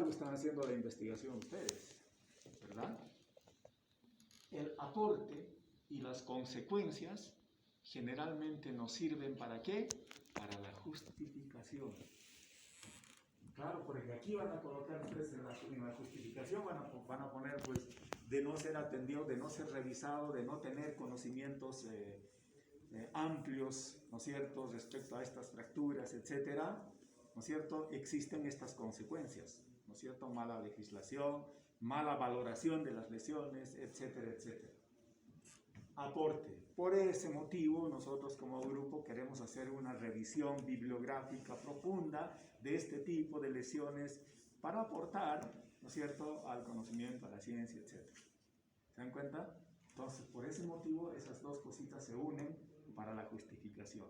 algo están haciendo la investigación ustedes, ¿verdad? El aporte y las consecuencias generalmente nos sirven ¿para qué? Para la justificación. Claro, porque aquí van a colocar ustedes en la justificación, van a poner pues de no ser atendido, de no ser revisado, de no tener conocimientos amplios, ¿no es cierto?, respecto a estas fracturas, etcétera, ¿no es cierto?, existen estas consecuencias, ¿no es cierto?, mala legislación, mala valoración de las lesiones, etcétera, etcétera. Aporte. Por ese motivo, nosotros como grupo queremos hacer una revisión bibliográfica profunda de este tipo de lesiones para aportar, ¿no es cierto?, al conocimiento, a la ciencia, etc. ¿Se dan cuenta? Entonces, por ese motivo, esas dos cositas se unen para la justificación.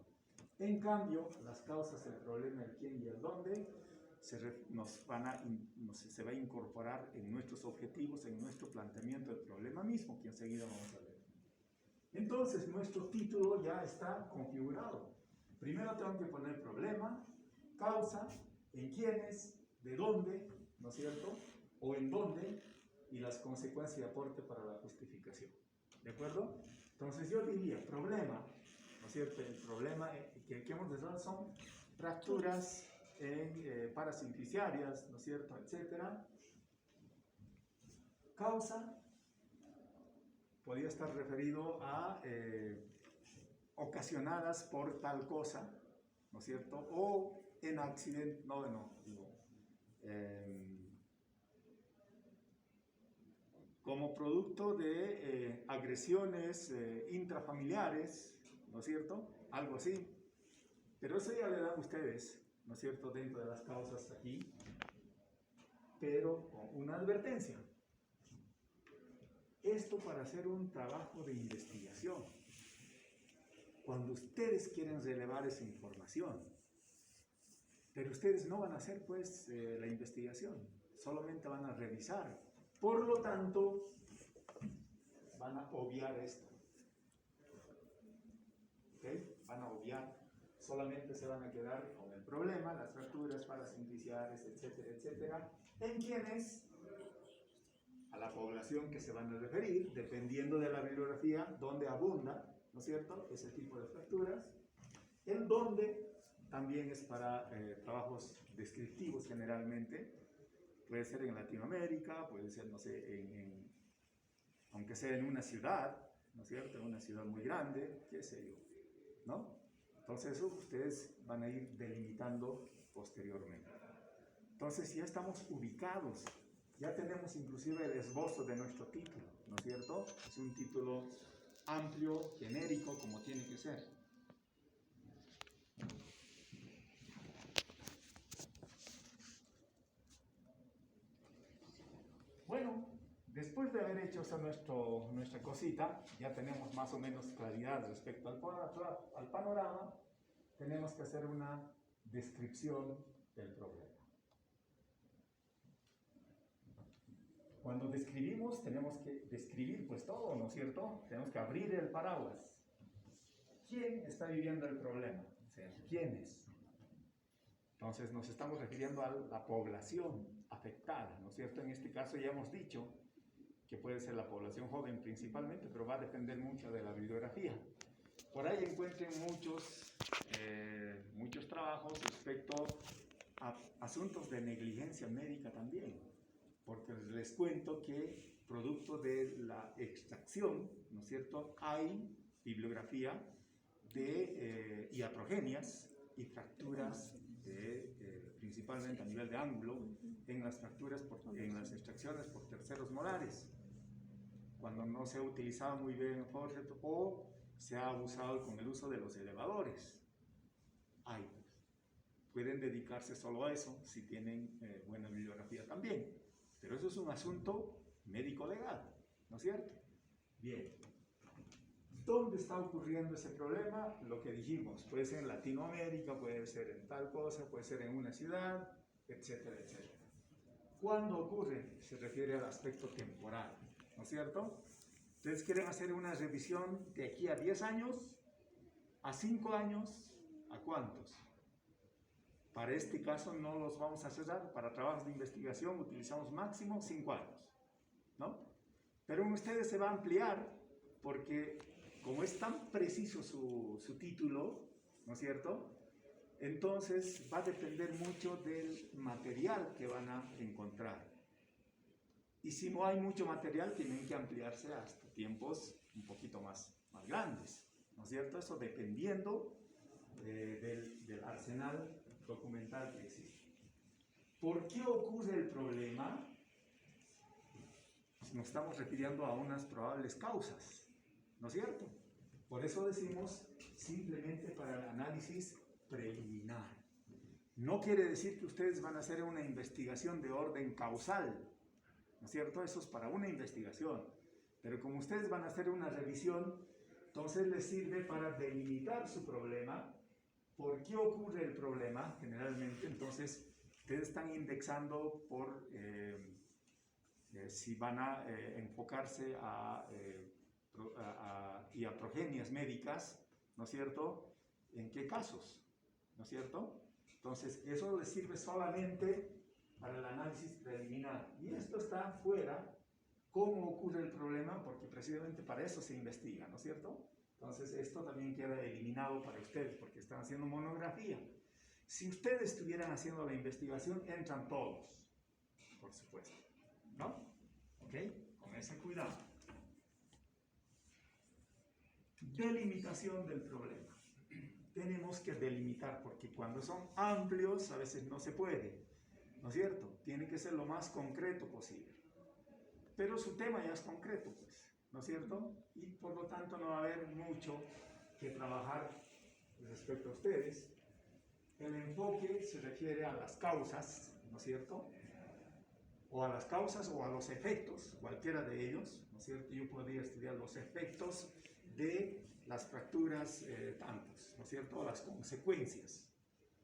En cambio, las causas del problema, el quién y el dónde, se va a incorporar en nuestros objetivos, en nuestro planteamiento del problema mismo, que enseguida vamos a ver. Entonces, nuestro título ya está configurado. Primero tengo que poner problema, causa, en quiénes, de dónde, ¿no es cierto?, o en dónde, y las consecuencias y aporte para la justificación. ¿De acuerdo? Entonces yo diría, problema, ¿no es cierto?, el problema que hemos desarrollado son fracturas parasimpliciarias, ¿no es cierto?, etcétera. Causa podría estar referido a ocasionadas por tal cosa, ¿no es cierto?, o en accidente, como producto de agresiones intrafamiliares, ¿no es cierto?, algo así. Pero eso ya le dan ustedes, ¿no es cierto?, dentro de las causas aquí, pero con una advertencia. Esto para hacer un trabajo de investigación. Cuando ustedes quieren relevar esa información, pero ustedes no van a hacer pues la investigación, solamente van a revisar. Por lo tanto, van a obviar esto. ¿Okay? Van a obviar, solamente se van a quedar con el problema, las fracturas parasimpliciares, etcétera, etcétera. ¿En quiénes? A la población que se van a referir, dependiendo de la bibliografía, donde abunda, ¿no es cierto?, ese tipo de fracturas. En donde también es para trabajos descriptivos generalmente, puede ser en Latinoamérica, puede ser, no sé, aunque sea en una ciudad, ¿no es cierto?, en una ciudad muy grande, qué sé yo, ¿no? Entonces eso ustedes van a ir delimitando posteriormente. Entonces ya estamos ubicados, ya tenemos inclusive el esbozo de nuestro título, ¿no es cierto? Es un título amplio, genérico, como tiene que ser. Bueno, después de haber hecho esa nuestra cosita, ya tenemos más o menos claridad respecto al panorama, tenemos que hacer una descripción del problema. Cuando describimos, tenemos que describir pues todo, ¿no es cierto? Tenemos que abrir el paraguas. ¿Quién está viviendo el problema? O sea, ¿quiénes? Entonces nos estamos refiriendo a la población afectada, ¿no es cierto? En este caso ya hemos dicho que puede ser la población joven principalmente, pero va a depender mucho de la bibliografía. Por ahí encuentren muchos trabajos respecto a asuntos de negligencia médica también, porque les cuento que producto de la extracción, ¿no es cierto?, hay bibliografía de iatrogenias y fracturas principalmente a nivel de ángulo en las extracciones por terceros molares, cuando no se ha utilizado muy bien el forceps o se ha abusado con el uso de los elevadores. Pueden dedicarse solo a eso si tienen buena bibliografía también, pero eso es un asunto médico-legal, ¿no es cierto? Bien. ¿Dónde está ocurriendo ese problema? Lo que dijimos, puede ser en Latinoamérica, puede ser en tal cosa, puede ser en una ciudad, etcétera, etcétera. ¿Cuándo ocurre? Se refiere al aspecto temporal, ¿no es cierto? Ustedes quieren hacer una revisión de aquí a 10 años, a 5 años, ¿a cuántos? Para este caso no los vamos a cerrar. Para trabajos de investigación utilizamos máximo 5 años, ¿no? Pero en ustedes se va a ampliar porque como es tan preciso su título, ¿no es cierto? Entonces va a depender mucho del material que van a encontrar. Y si no hay mucho material, tienen que ampliarse hasta tiempos un poquito más grandes, ¿no es cierto? Eso dependiendo del arsenal documental que existe. ¿Por qué ocurre el problema? Pues nos estamos refiriendo a unas probables causas, ¿no es cierto? Por eso decimos simplemente para el análisis preliminar. No quiere decir que ustedes van a hacer una investigación de orden causal, ¿no es cierto? Eso es para una investigación. Pero como ustedes van a hacer una revisión, entonces les sirve para delimitar su problema. ¿Por qué ocurre el problema? Generalmente, entonces, ustedes están indexando por si van a enfocarse a iatrogenias médicas, ¿no es cierto? ¿En qué casos? ¿No es cierto? Entonces, eso les sirve solamente para el análisis preliminar. Y esto está fuera. ¿Cómo ocurre el problema? Porque precisamente para eso se investiga, ¿no es cierto? Entonces, esto también queda eliminado para ustedes, porque están haciendo monografía. Si ustedes estuvieran haciendo la investigación, entran todos, por supuesto, ¿no? ¿Ok? Con ese cuidado. Delimitación del problema. Tenemos que delimitar, porque cuando son amplios, a veces no se puede, ¿no es cierto? Tiene que ser lo más concreto posible. Pero su tema ya es concreto, pues, ¿no es cierto? Y por lo tanto no va a haber mucho que trabajar respecto a ustedes. El enfoque se refiere a las causas, ¿no es cierto? O a las causas o a los efectos, cualquiera de ellos, ¿no es cierto? Yo podría estudiar los efectos de las fracturas tantos, ¿no es cierto? O las consecuencias,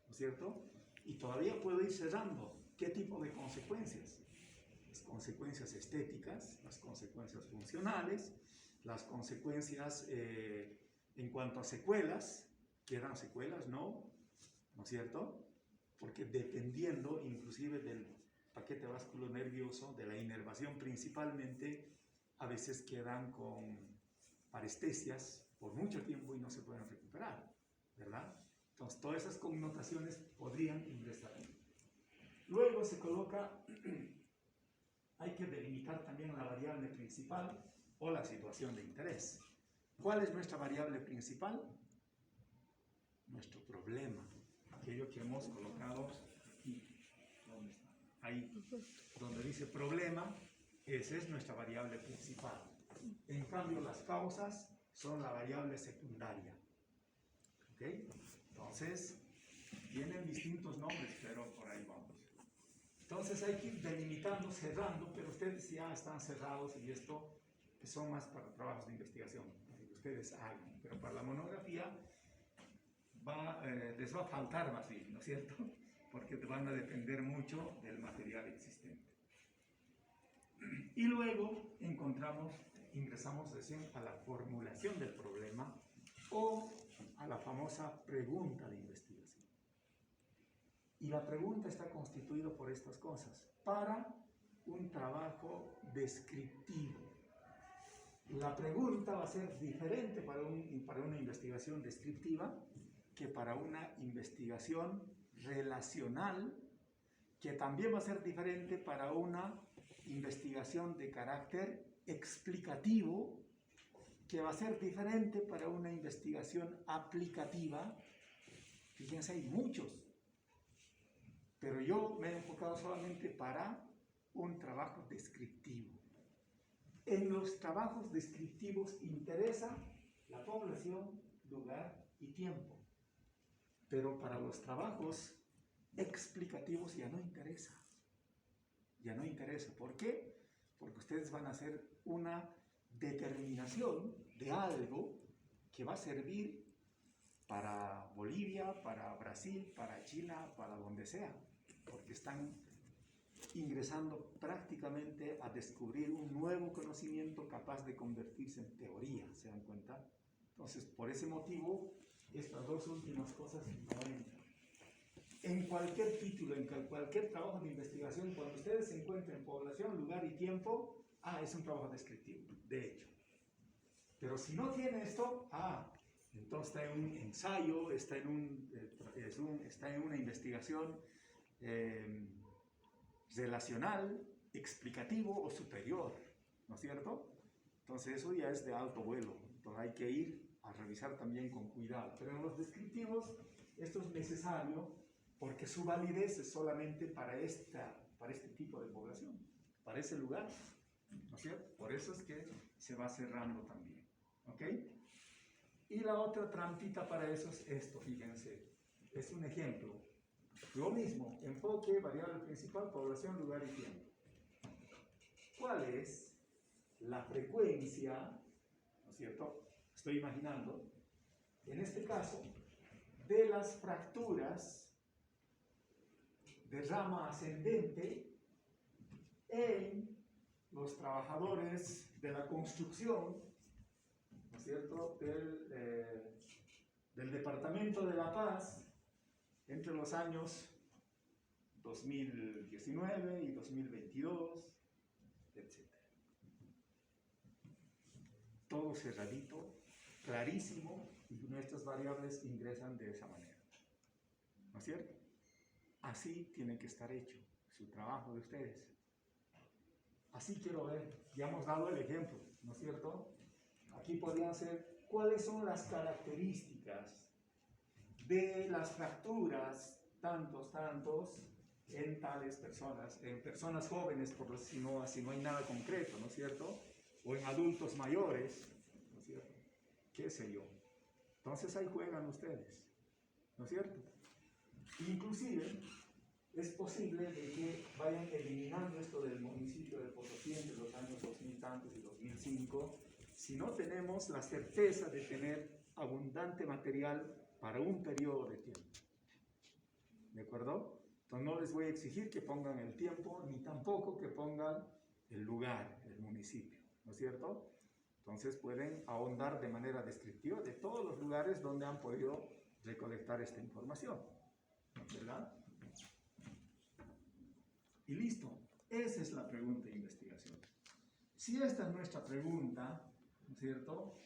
¿no es cierto? Y todavía puedo ir cerrando. ¿Qué tipo de consecuencias? Las consecuencias estéticas, las consecuencias funcionales, las consecuencias en cuanto a secuelas, quedan secuelas, ¿no es cierto? Porque dependiendo inclusive del paquete vasculonervioso, de la inervación principalmente, a veces quedan con parestesias por mucho tiempo y no se pueden recuperar, ¿verdad? Entonces todas esas connotaciones podrían ingresar. Luego se coloca... Hay que delimitar también la variable principal o la situación de interés. ¿Cuál es nuestra variable principal? Nuestro problema, aquello que hemos colocado aquí. ¿Dónde está? Ahí, donde dice problema, esa es nuestra variable principal. En cambio, las causas son la variable secundaria. ¿Ok? Entonces, tienen distintos nombres, pero por ahí vamos. Entonces hay que ir delimitando, cerrando, pero ustedes ya están cerrados y esto que son más para trabajos de investigación, para que ustedes hagan. Pero para la monografía les va a faltar más bien, ¿no es cierto? Porque van a depender mucho del material existente. Y luego ingresamos recién a la formulación del problema o a la famosa pregunta de investigación. Y la pregunta está constituida por estas cosas. Para un trabajo descriptivo. La pregunta va a ser diferente para una investigación descriptiva que para una investigación relacional, que también va a ser diferente para una investigación de carácter explicativo, que va a ser diferente para una investigación aplicativa. Fíjense, hay muchos. Pero yo me he enfocado solamente para un trabajo descriptivo. En los trabajos descriptivos interesa la población, lugar y tiempo. Pero para los trabajos explicativos ya no interesa. Ya no interesa. ¿Por qué? Porque ustedes van a hacer una determinación de algo que va a servir para Bolivia, para Brasil, para China, para donde sea. Porque están ingresando prácticamente a descubrir un nuevo conocimiento capaz de convertirse en teoría, ¿se dan cuenta? Entonces, por ese motivo, estas dos últimas cosas no entran. en cualquier título, en cualquier trabajo de investigación, cuando ustedes se encuentren población, lugar y tiempo, es un trabajo descriptivo, de hecho. Pero si no tiene esto, entonces está en un ensayo, está en una investigación relacional, explicativo o superior, ¿no es cierto? Entonces eso ya es de alto vuelo, entonces hay que ir a revisar también con cuidado. Pero en los descriptivos esto es necesario porque su validez es solamente para este tipo de población, para ese lugar, ¿no es cierto? Por eso es que se va cerrando también, ¿ok? Y la otra trampita para eso es esto, fíjense, es un ejemplo. Lo mismo, enfoque, variable principal, población, lugar y tiempo. ¿Cuál es la frecuencia, ¿no es cierto? Estoy imaginando, en este caso, de las fracturas de rama ascendente en los trabajadores de la construcción, ¿no es cierto?, del Departamento de La Paz entre los años 2019 y 2022, etc. Todo cerradito, clarísimo, y nuestras variables ingresan de esa manera, ¿no es cierto? Así tiene que estar hecho su trabajo de ustedes. Así quiero ver, ya hemos dado el ejemplo, ¿no es cierto? Aquí podrían ser, ¿cuáles son las características de las fracturas, tantos, en tales personas, en personas jóvenes, si no hay nada concreto, ¿no es cierto? O en adultos mayores, ¿no es cierto? ¿Qué sé yo? Entonces ahí juegan ustedes, ¿no es cierto? Inclusive, es posible de que vayan eliminando esto del municipio de Potosí entre los años 2000 tantos y 2005, si no tenemos la certeza de tener abundante material para un periodo de tiempo. ¿De acuerdo? Entonces no les voy a exigir que pongan el tiempo, ni tampoco que pongan el lugar, el municipio, ¿no es cierto? Entonces pueden ahondar de manera descriptiva de todos los lugares donde han podido recolectar esta información, ¿verdad? Y listo, esa es la pregunta de investigación. Si esta es nuestra pregunta, ¿no es cierto?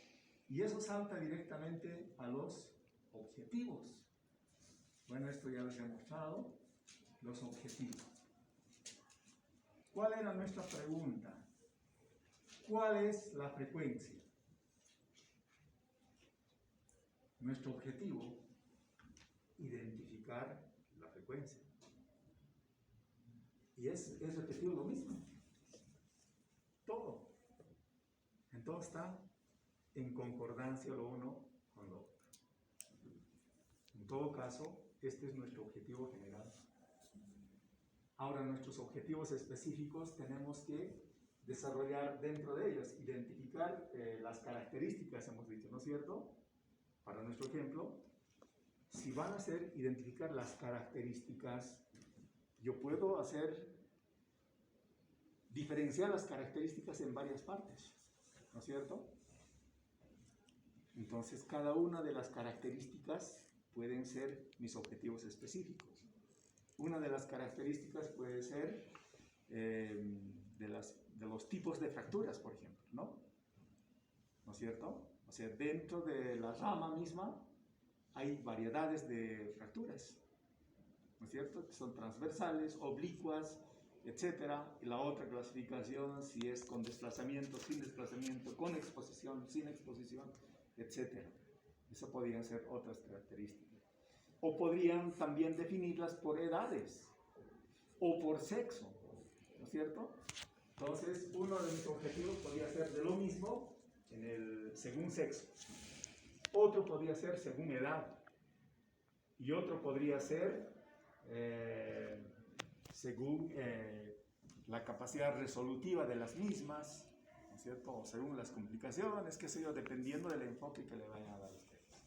Y eso salta directamente a los objetivos. Bueno, esto ya les he mostrado, los objetivos. ¿Cuál era nuestra pregunta? ¿Cuál es la frecuencia? Nuestro objetivo, identificar la frecuencia. Y es repetir lo mismo. Todo. Entonces está en concordancia lo uno con lo otro. En todo caso, este es nuestro objetivo general. Ahora, nuestros objetivos específicos tenemos que desarrollar dentro de ellos, identificar las características, hemos dicho, ¿no es cierto? Para nuestro ejemplo, si van a ser identificar las características, yo puedo diferenciar las características en varias partes, ¿no es cierto? Entonces, cada una de las características pueden ser mis objetivos específicos. Una de las características puede ser de los tipos de fracturas, por ejemplo, ¿no? ¿No es cierto? O sea, dentro de la rama misma hay variedades de fracturas, ¿no es cierto? Que son transversales, oblicuas, etcétera. Y la otra clasificación, si es con desplazamiento, sin desplazamiento, con exposición, sin exposición, etcétera. Esas podrían ser otras características. O podrían también definirlas por edades o por sexo, ¿no es cierto? Entonces, uno de mis objetivos podría ser de lo mismo según sexo. Otro podría ser según edad. Y otro podría ser según la capacidad resolutiva de las mismas, ¿no es cierto? O según las complicaciones, qué sé yo, dependiendo del enfoque que le vayan a dar a ustedes.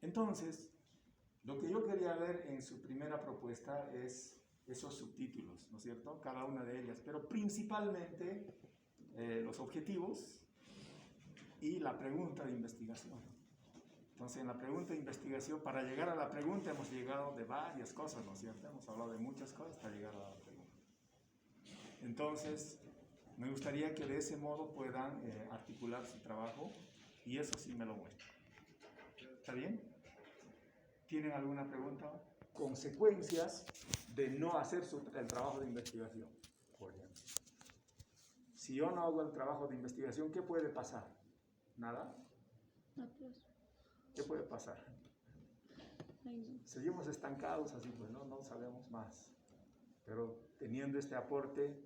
Entonces, lo que yo quería ver en su primera propuesta es esos subtítulos, ¿no es cierto? Cada una de ellas, pero principalmente los objetivos y la pregunta de investigación. Entonces, en la pregunta de investigación, para llegar a la pregunta hemos llegado de varias cosas, ¿no es cierto? Hemos hablado de muchas cosas hasta llegar a la pregunta. Entonces, me gustaría que de ese modo puedan articular su trabajo y eso sí me lo muestran. ¿Está bien? ¿Tienen alguna pregunta? Consecuencias de no hacer el trabajo de investigación, por ejemplo. Si yo no hago el trabajo de investigación, ¿qué puede pasar? ¿Nada? ¿Qué puede pasar? Seguimos estancados así, pues no sabemos más. Pero teniendo este aporte,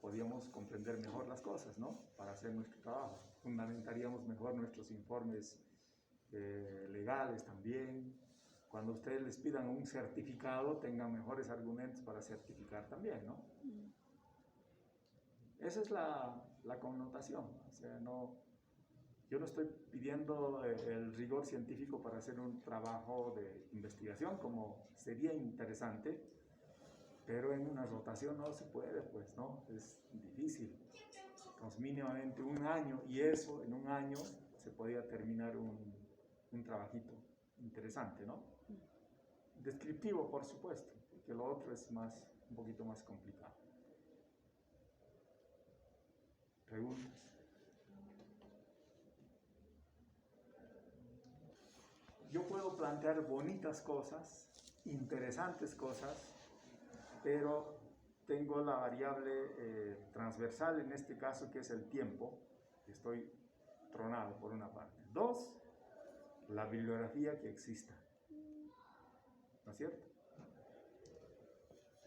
podríamos comprender mejor las cosas, ¿no? Para hacer nuestro trabajo. Fundamentaríamos mejor nuestros informes legales también. Cuando ustedes les pidan un certificado, tengan mejores argumentos para certificar también, ¿no? Esa es la connotación. O sea, yo no estoy pidiendo el rigor científico para hacer un trabajo de investigación, como sería interesante, pero en una rotación no se puede, pues, ¿no? Es difícil. Entonces, mínimamente un año, y eso en un año se podría terminar un trabajito interesante, ¿no? Descriptivo, por supuesto, porque lo otro es un poquito más complicado. ¿Preguntas? Yo puedo plantear bonitas cosas, interesantes cosas, pero tengo la variable transversal en este caso, que es el tiempo. Estoy tronado por una parte. 2, la bibliografía que exista. ¿No es cierto?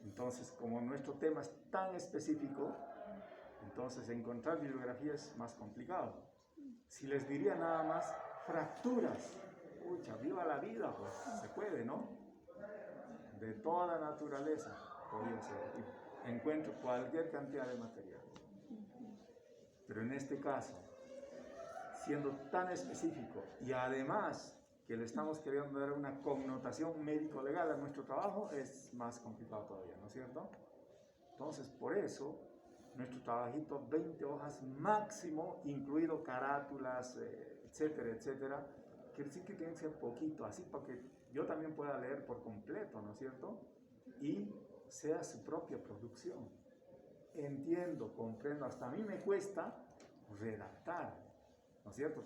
Entonces, como nuestro tema es tan específico, entonces encontrar bibliografía es más complicado. Si les diría nada más fracturas, pucha, viva la vida, pues se puede, ¿no? De toda naturaleza podría ser. Encuentro cualquier cantidad de material. Pero en este caso, siendo tan específico y además que le estamos queriendo dar una connotación médico-legal a nuestro trabajo, es más complicado todavía, ¿no es cierto? Entonces, por eso, nuestro trabajito, 20 hojas máximo, incluido carátulas, etcétera, etcétera, quiere decir que tiene que ser poquito, así para que yo también pueda leer por completo, ¿no es cierto? Y sea su propia producción. Entiendo, comprendo, hasta a mí me cuesta redactar, ¿no es cierto?